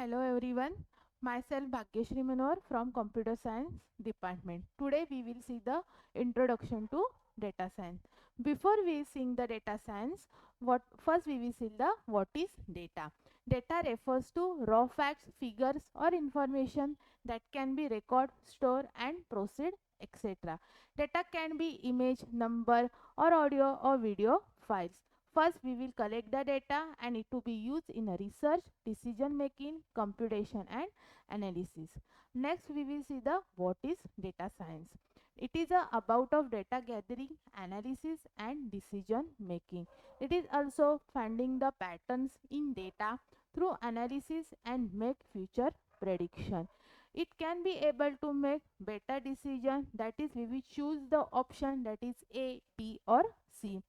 Hello everyone, myself Bhagyashree Manohar from Computer Science Department. Today we will see the introduction to data science. Before we see the data science, first we will see the what is data. Data refers to raw facts, figures or information that can be record, store and proceed, etc. Data can be image, number or audio or video files. First, we will collect the data and it to be used in a research, decision making, computation and analysis. Next, we will see the what is data science. It is about of data gathering, analysis and decision making. It is also finding the patterns in data through analysis and make future prediction. It can be able to make better decision, that is we will choose the option that is A, B or C.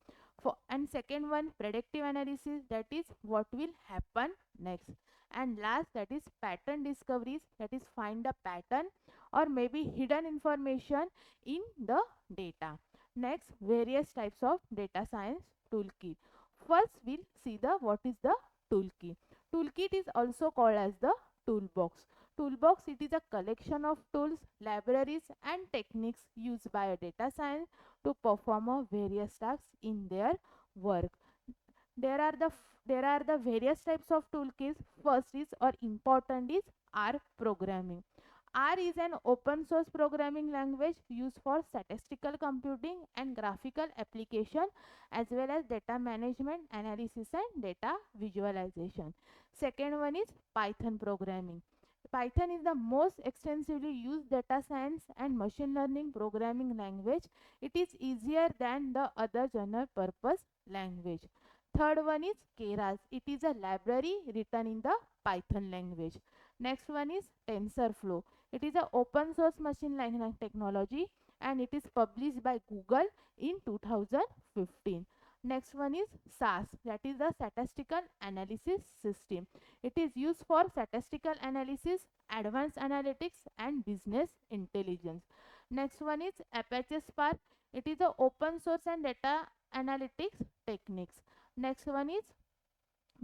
And second one, predictive analysis, that is what will happen next. And last, that is pattern discoveries, that is find the pattern or maybe hidden information in the data. Next, various types of data science toolkit. First we'll see the what is the toolkit. Toolkit is also called as the toolbox. Toolbox, it is a collection of tools, libraries and techniques used by a data science to perform a various tasks in their work. There are the various types of toolkits. First is or important is R programming. R is an open source programming language used for statistical computing and graphical application as well as data management, analysis and data visualization. Second one is Python programming. Python is the most extensively used data science and machine learning programming language. It is easier than the other general purpose language. Third one is Keras. It is a library written in the Python language. Next one is TensorFlow. It is an open source machine learning technology and it is published by Google in 2015. Next one is SAS, that is the statistical analysis system. It is used for statistical analysis, advanced analytics and business intelligence. Next one is Apache Spark. It is a open source and data analytics techniques. Next one is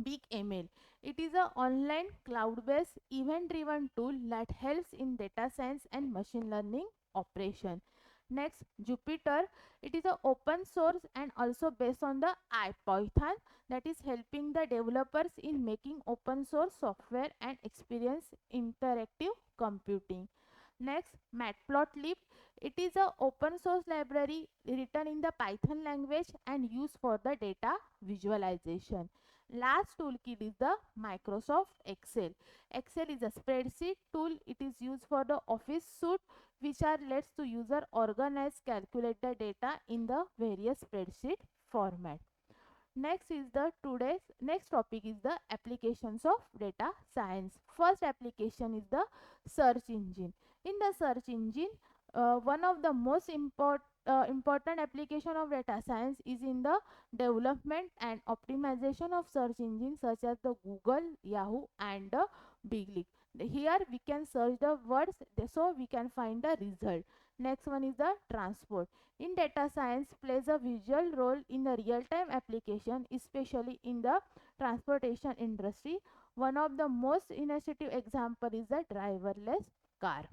Big ML. It is an online cloud-based event-driven tool that helps in data science and machine learning operation. Next, Jupyter. It is an open source and also based on the IPython, that is helping the developers in making open source software and experience interactive computing. Next, Matplotlib. It is an open source library written in the Python language and used for the data visualization. Last toolkit is the Microsoft Excel. Excel is a spreadsheet tool. It is used for the office suite which are lets to user organize, calculate the data in the various spreadsheet format. Next topic is the applications of data science. First application is the search engine. In the search engine, one of the most important application of data science is in the development and optimization of search engines such as the Google, Yahoo and the Bing. Here we can search the words so we can find the result. Next one is the transport. In data science plays a visual role in the real-time application, especially in the transportation industry. One of the most innovative example is the driverless car.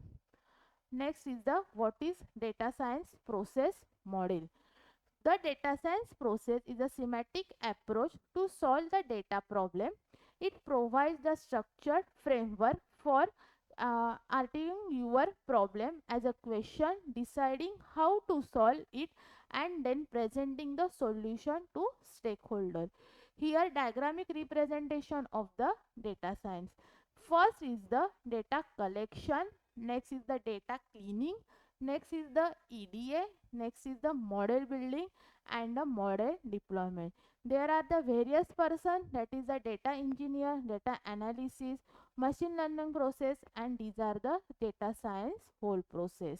Next is the what is data science process model. The data science process is a semantic approach to solve the data problem. It provides the structured framework for arguing your problem as a question, deciding how to solve it, and then presenting the solution to stakeholder. Here, diagrammatic representation of the data science. First is the data collection, next is the data cleaning, next is the EDA, next is the model building and the model deployment. There are the various person, that is the data engineer, data analysis, machine learning process, and these are the data science whole process.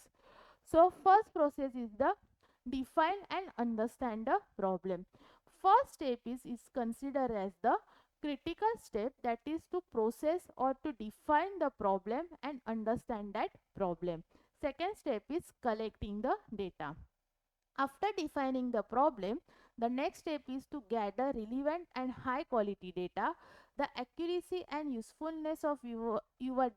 So first process is the define and understand the problem. First step is considered as the critical step, that is to process or to define the problem and understand that problem. Second step is collecting the data. After defining the problem, the next step is to gather relevant and high quality data. The accuracy and usefulness of your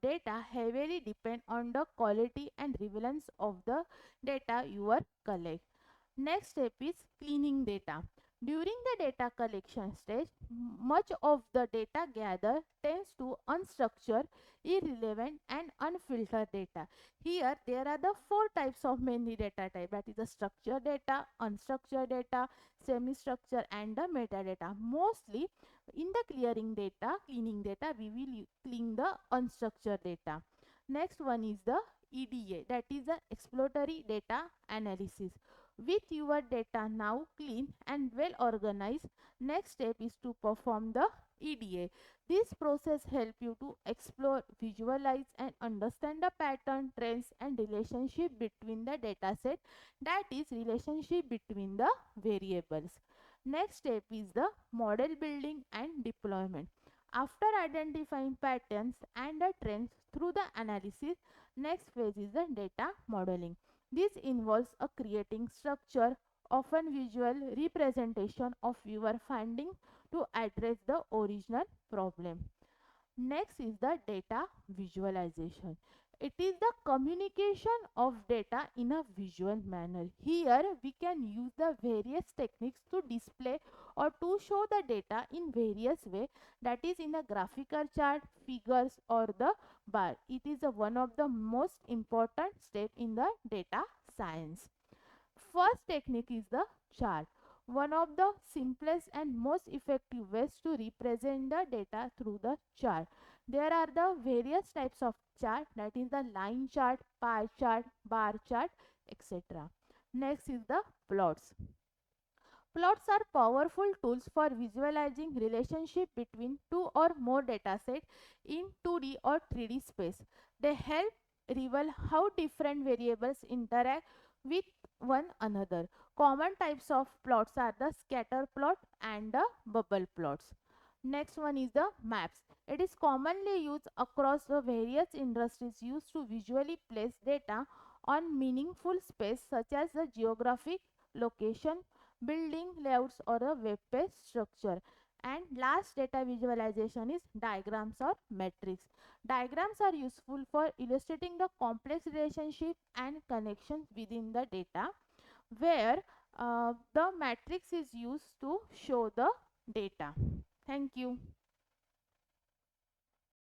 data heavily depend on the quality and relevance of the data you are collect. Next step is cleaning data. During the data collection stage, much of the data gathered tends to unstructured, irrelevant and unfiltered data. Here there are the four types of mainly data type, that is the structured data, unstructured data, semi-structured and the metadata. Mostly in the cleaning data, we will clean the unstructured data. Next one is the EDA, that is the exploratory data analysis. With your data now clean and well organized, next step is to perform the EDA. This process helps you to explore, visualize and understand the pattern, trends and relationship between the data set, that is relationship between the variables. Next step is the model building and deployment. After identifying patterns and the trends through the analysis, next phase is the data modeling. This involves a creating structure, often visual representation of your finding to address the original problem. Next is the data visualization. It is the communication of data in a visual manner. Here we can use the various techniques to display or to show the data in various way, that is in a graphical chart, figures or the bar. It is one of the most important step in the data science. First technique is the chart. One of the simplest and most effective ways to represent the data through the chart. There are the various types of chart, that is the line chart, pie chart, bar chart, etc. Next is the plots. Plots are powerful tools for visualizing relationship between two or more datasets in 2D or 3D space. They help reveal how different variables interact with one another. Common types of plots are the scatter plot and the bubble plots. Next one is the maps. It is commonly used across the various industries used to visually place data on meaningful space such as the geographic location, building layouts or a web page structure. And last data visualization is diagrams or matrix. Diagrams are useful for illustrating the complex relationship and connections within the data, where the matrix is used to show the data. Thank you.